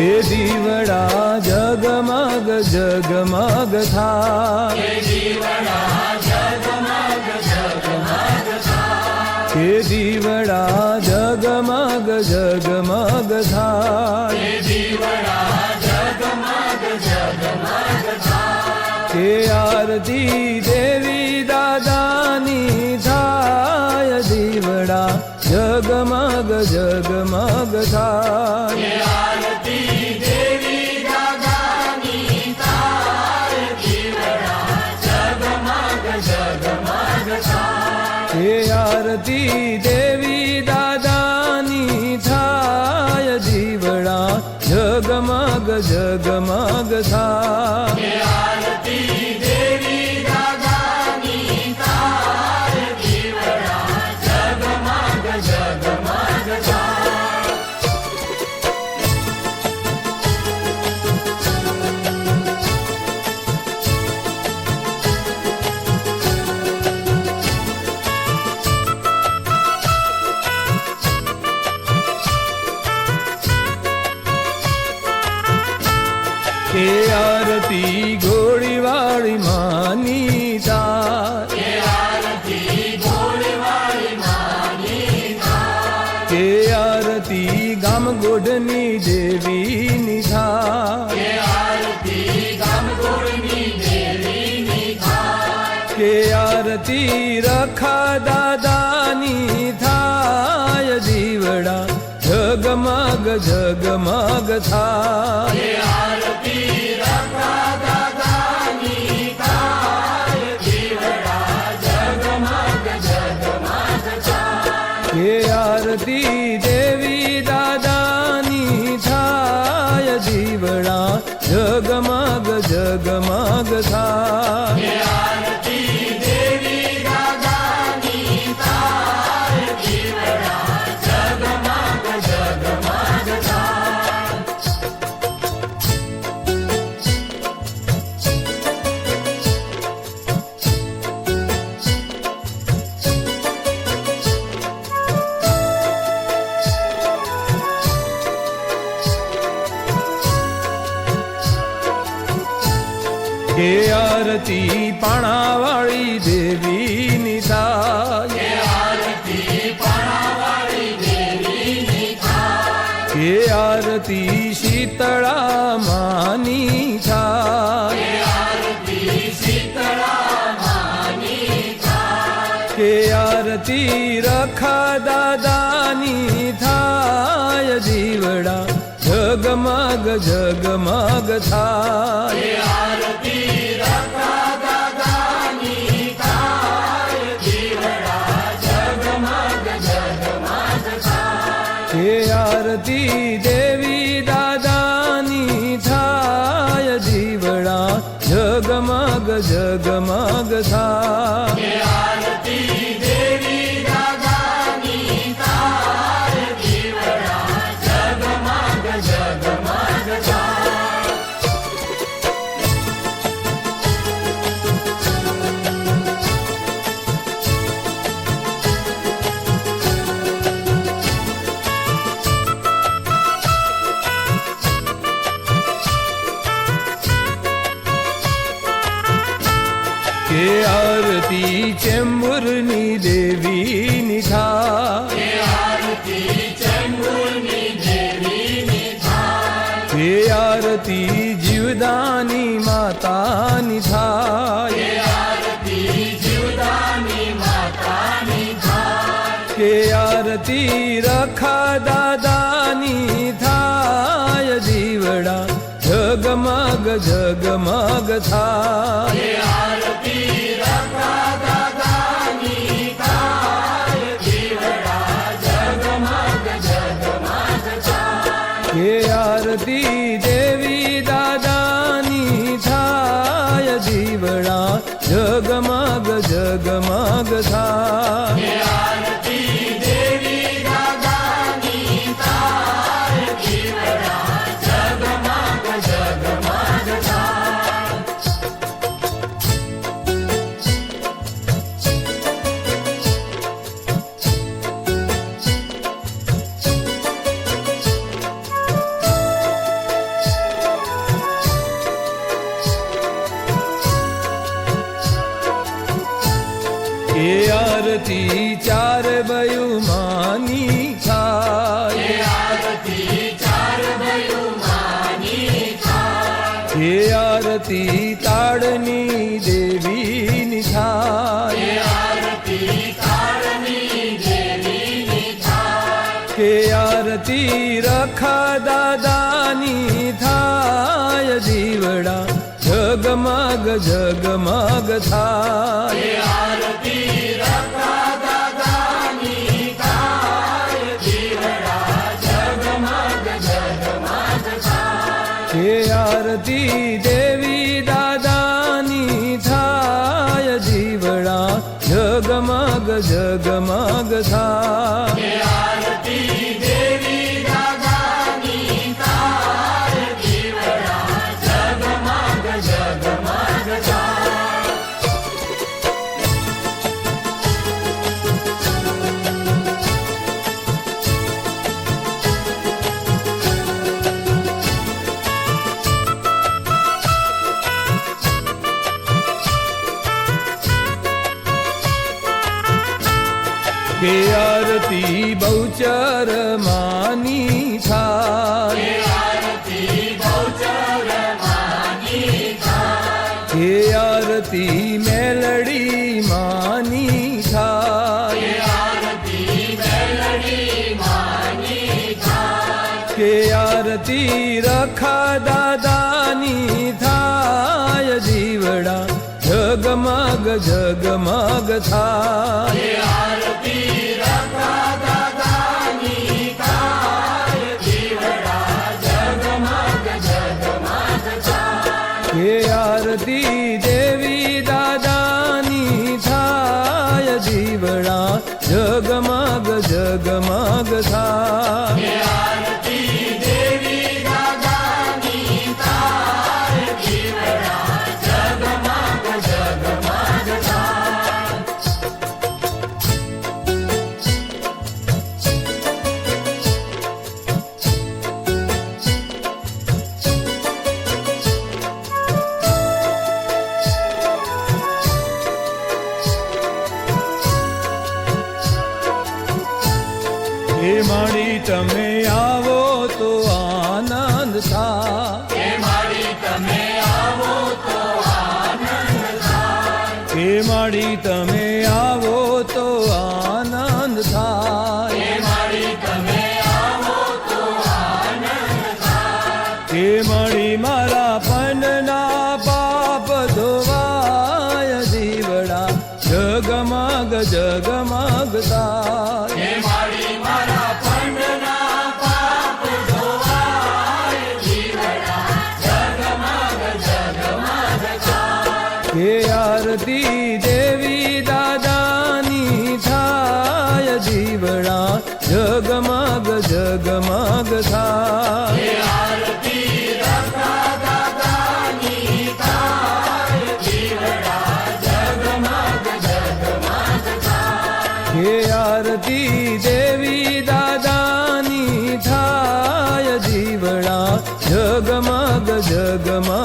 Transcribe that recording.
કે દીવડા જગમગ જગમગ થાય, કે દીવડા જગમગ જગમગ થાય, કે દીવડા જગમગ જગમગ થાય, કે દીવડા જગમગ જગમગ થાય, કે આરતી દેવી દાદાની થાય, દીવડા જગમગ જગમગ થાય, કે આરતી દેવી દાદાની થાય, દીવડા જગમગ જગમગ થાય, કે આરતી દેવી દાદાની થાય, દીવડા જગમગ જગમગ થાય, કે આરતી દેવી દાદાની થાય, દીવડા જગમગ જગમગ થાય. કે આરતી ઘોડીવાળી માની થાય, કે આરતી ઘોડીવાળી માની થાય, કે આરતી ગામગોઢની દેવીની થાય, કે આરતી ગામગોળની દેવીની થાય, કે આરતી રખા દાદાની થાય, દીવડા જગમગ જગમગ થાય, કે આરતી રખા દાદાની થાય, દીવડા જગમગ જગમગ થાય, કે આરતી દેવી દાદાની થાય, દીવડા જગમગ જગમગ થાય, કે આરતી દેવી દાદાની થાય, દીવડા જગમગ જગમગ થાય. કે આરતી પાણાવાળી દેવીની થાય, કે આરતી પાણાવાળી દેવીની થાય, કે આરતી શીતળા માની થાય, કે આરતી શીતળા માની થાય, કે આરતી રખા દાદાની થાય, દીવડા જગમગ જગમગ થાય, કે આરતી રખા દાદાની થાય, દીવડા જગમગ જગમગ થાય, કે આરતી દેવી દાદાની થાય, દીવડા જગમગ જગમગ થાય, કે આરતી દેવી દાદાની થાય, દીવડા જગમગ જગમગ થાય. કે આરતી ચેમ્બુરની દેવીની થાય, કે આરતી ચંદુરની દેવીની થાય, કે આરતી જીવદાની માતાની થાય, કે આરતી જીવદાની માતાની થાય, કે આરતી રખા દાદાની થાય, દીવડા જગમગ જગમગ થાય, કે આરતી રખા દાદાની થાય, દીવડા જગમગ જગમગ થાય, કે આરતી દેવી દાદાની થાય, દીવડા જગમગ જગમગ થાય, કે આરતી દેવી દાદાની થાય, દીવડા જગમગ જગમગ થાય. બયું માની થાય, આરતી ચાર બયું માની થાય, હે આરતી તાળની દેવીની થાય, આરતી તાળની દેવીની થાય, કે આરતી રખા દાદાની થાય, દીવડા જગમગ જગમગ થાય, આરતી રખા દાદાની થાય, દીવડા જગમગ જગમગ થાય, કે આરતી દેવી દાદાની થાય, દીવડા જગમગ જગમગ થાય, આરતી દેવી દાદાની થાય, દીવડા જગમગ જગમગ થાય. કે આરતી બહુચર માની થાય, આરતી બહુચર માની થાય, કે આરતી મેલડી માની થાય, આરતી મેલડી માની થાય, કે આરતી રખા દાદાની થાય, દીવડા જગમગ જગમગ થાય, આરતી રખા દાદાની થાય, દીવડા જગમગ જગમગ થાય, કે આરતી દેવી દાદાની થાય, દીવડા જગમગ જગમગ થાય, આરતી દેવી દાદાની થાય, દીવડા જગમગ જગમગ થાય. હે માળી તમે આવો તો આનંદ થાય, હે માળી તમે આવો તો આનંદ થાય, હે માળી તમે આવો તો આનંદ થાય, હે માળી તમે આવો તો આનંદ થાય, હે માળી મારા પનના પાપ ધોવાય, દીવડા જગમગ જગમગ થાય, હે માળી મારા પંડના પાપ ધોવાય, દીવડા જગમગ જગમગ થાય, હે આરતી દેવી દાદાની થાય, દીવડા જગમગ જગમગ થાય, આરતી રખા દાદાની થાય, દીવડા જગમગ જગમગ થાય, હે આરતી દેવી દાદાની થાય, દીવડા જગમગ જગમગ